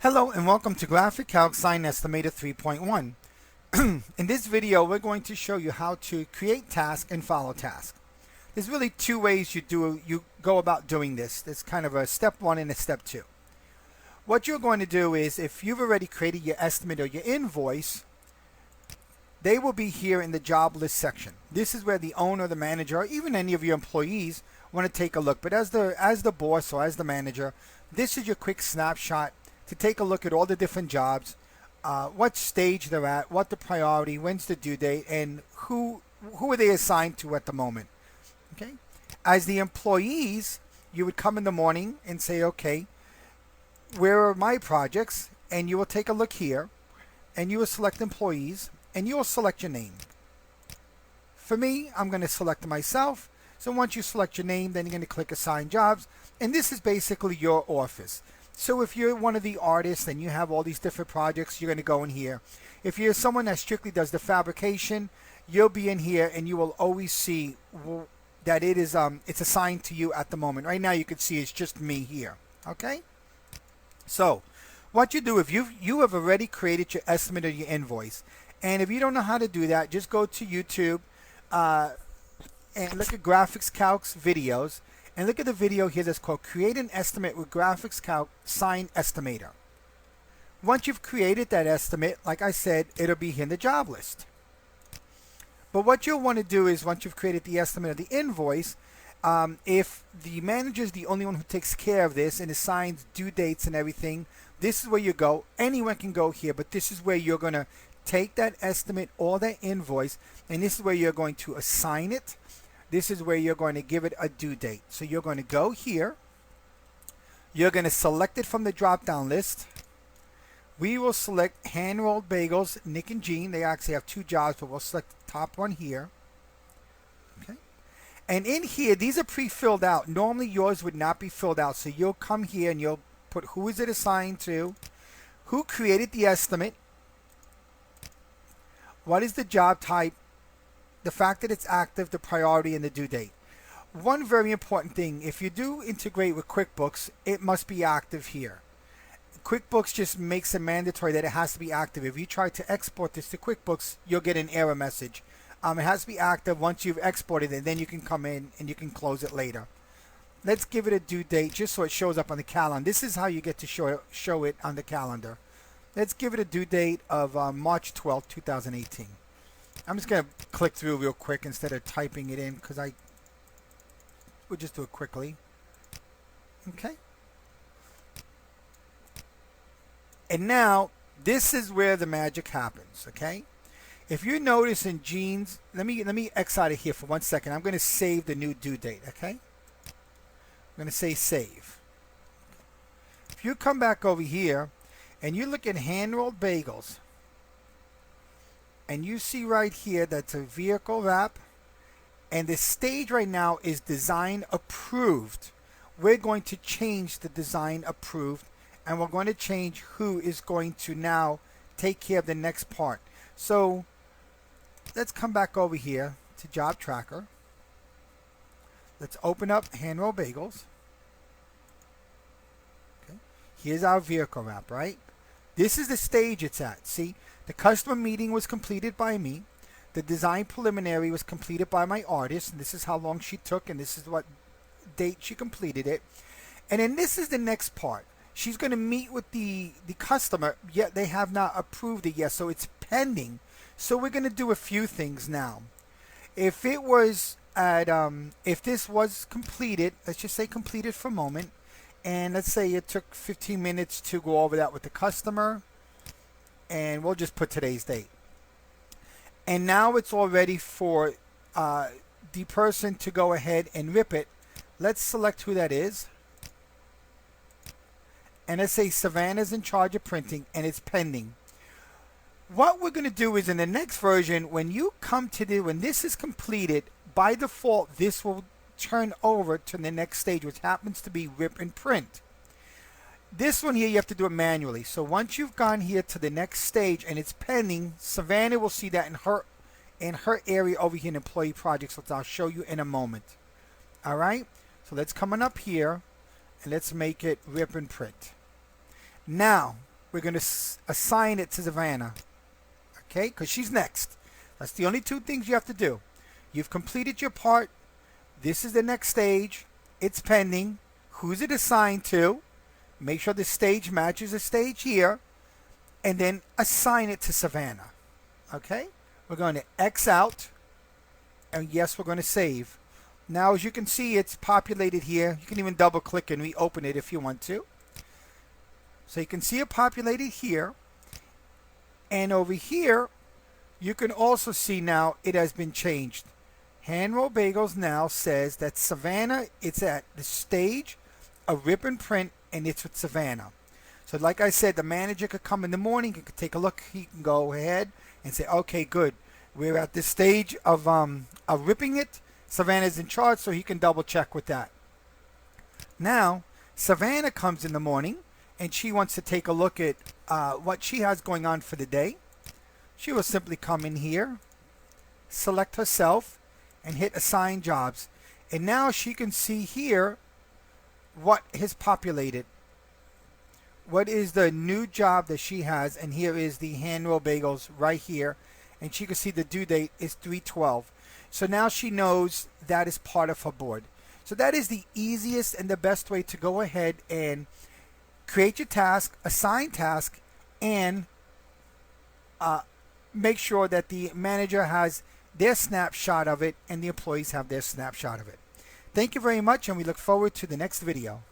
Hello and welcome to GraphixCALC Sign Estimator 3.1. In this video, we're going to show you how to create task and follow task. There's really two ways you go about doing this. There's kind of a step one and a step two. What you're going to do is, if you've already created your estimate or your invoice, they will be here in the job list section. This is where the owner, the manager, or even any of your employees want to take a look. But as the boss or as the manager, this is your quick snapshot to take a look at all the different jobs, what stage they're at, what the priority, when's the due date, and who are they assigned to at the moment. Okay. As the employees, you would come in the morning and say, okay, where are my projects? And you will take a look here, and you will select employees, and you will select your name. For me, I'm going to select myself. So once you select your name, then you're going to click Assign Jobs, and this is basically your office. So if you're one of the artists and you have all these different projects, you're going to go in here. If you're someone that strictly does the fabrication, you'll be in here, and you will always see that it's assigned to you at the moment. Right now you can see it's just me here. Okay? So what you do, if you have already created your estimate or your invoice, and if you don't know how to do that, just go to YouTube and look at GraphixCALC's videos. And look at the video here that's called Create an Estimate with GraphixCALC Sign Estimator. Once you've created that estimate, like I said, it'll be here in the job list. But what you'll want to do is, once you've created the estimate of the invoice, if the manager is the only one who takes care of this and assigns due dates and everything, this is where you go. Anyone can go here, but this is where you're going to take that estimate or that invoice, and this is where you're going to assign it. This is where you're going to give it a due date. So you're going to go here. You're going to select it from the drop-down list. We will select hand-rolled bagels, Nick and Jean. They actually have two jobs, but we'll select the top one here. Okay. And in here, these are pre-filled out. Normally yours would not be filled out. So you'll come here and you'll put who is it assigned to, who created the estimate, what is the job type, the fact that it's active, the priority, and the due date. One very important thing, if you do integrate with QuickBooks, it must be active here. QuickBooks just makes it mandatory that it has to be active. If you try to export this to QuickBooks, you'll get an error message. It has to be active. Once you've exported it, then you can come in and you can close it later. Let's give it a due date just so it shows up on the calendar. This is how you get to show it on the calendar. Let's give it a due date of March 12th, 2018. I'm just going to click through real quick instead of typing it in, because we'll just do it quickly. Okay. And now this is where the magic happens. Okay. If you notice in Jean's, let me X out of here for 1 second. I'm going to save the new due date. Okay. I'm going to say save. If you come back over here and you look at hand-rolled bagels, and you see right here that's a vehicle wrap, and the stage right now is design approved. We're going to change the design approved, and we're going to change who is going to now take care of the next part. So let's come back over here to Job Tracker. Let's open up hand-roll bagels. Okay. Here's our vehicle wrap, right? This is the stage it's at. See? The customer meeting was completed by me. The design preliminary was completed by my artist. And this is how long she took, and this is what date she completed it. And then this is the next part. She's going to meet with the customer, yet they have not approved it yet, so it's pending. So we're going to do a few things now. If it was if this was completed, let's just say completed for a moment, and let's say it took 15 minutes to go over that with the customer. And we'll just put today's date. And now it's all ready for the person to go ahead and rip it. Let's select who that is. And let's say Savannah's in charge of printing, and it's pending. What we're going to do is, in the next version, when this is completed, by default, this will turn over to the next stage, which happens to be rip and print. This one here, you have to do it manually. So once you've gone here to the next stage and it's pending, Savannah will see that in her area over here in employee projects, which I'll show you in a moment. All right. So let's come on up here and let's make it rip and print. Now, we're going to assign it to Savannah. Okay, because she's next. That's the only two things you have to do. You've completed your part. This is the next stage. It's pending. Who's it assigned to? Make sure the stage matches the stage here. And then assign it to Savannah. Okay? We're going to X out. And yes, we're going to save. Now, as you can see, it's populated here. You can even double click and reopen it if you want to. So you can see it populated here. And over here, you can also see now it has been changed. Hand Roll Bagels now says that Savannah, it's at the stage of rip and print, and it's with Savannah. So like I said, the manager could come in the morning, he could take a look, he can go ahead and say, okay, good. We're at this stage of ripping it. Savannah's in charge, so he can double check with that. Now, Savannah comes in the morning, and she wants to take a look at what she has going on for the day. She will simply come in here, select herself, and hit Assign Jobs. And now she can see here what has populated. What is the new job that she has, and here is the Hand Roll Bagels right here. And she can see the due date is 3/12. So now she knows that is part of her board. So that is the easiest and the best way to go ahead and create your task, assign task, and make sure that the manager has their snapshot of it and the employees have their snapshot of it. Thank you very much, and we look forward to the next video.